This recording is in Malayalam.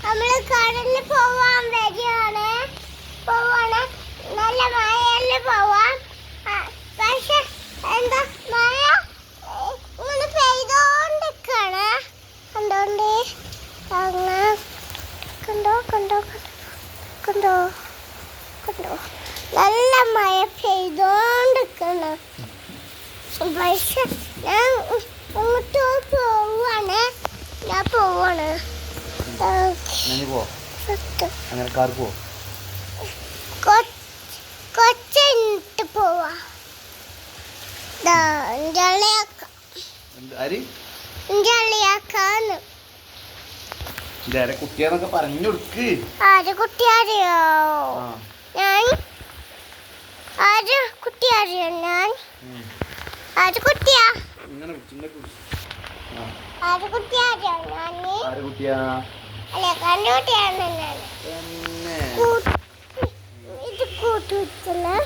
നമ്മള് കടലിൽ പോവാൻ വരികയാണ്. നല്ല മഴയിൽ പോവാം. പക്ഷെ എന്താ മഴ ഇങ്ങനെ പെയ്തോണ്ടിരിക്കാണ്. കണ്ടോണ്ടേ കണ്ടോ കണ്ടോ കണ്ടോ കണ്ടോ നല്ല മഴ പെയ്തോണ്ടിരിക്കാണ്. പക്ഷെ ഞാൻ ഇങ്ങോട്ട് പോവാണ്. ഞാൻ പോവാണ്. കൊച്ചിട്ട് പോവാ. കുട്ടിയാന്നൊക്കെ പറഞ്ഞു കൊടുക്ക്. ആര് കുട്ടിയാറിയോ? ഞാൻ ആര് കുട്ടിയാറിയോ? ഞാൻ ആര് കുട്ടിയാ? ആര് കുട്ടിയാറിയോ? ആര് കുട്ടിയാ? അല്ല കണ്ടുകുട്ടിയാണ് ഞാൻ. ഇത് കൂട്ടുവെച്ചല്ലേ.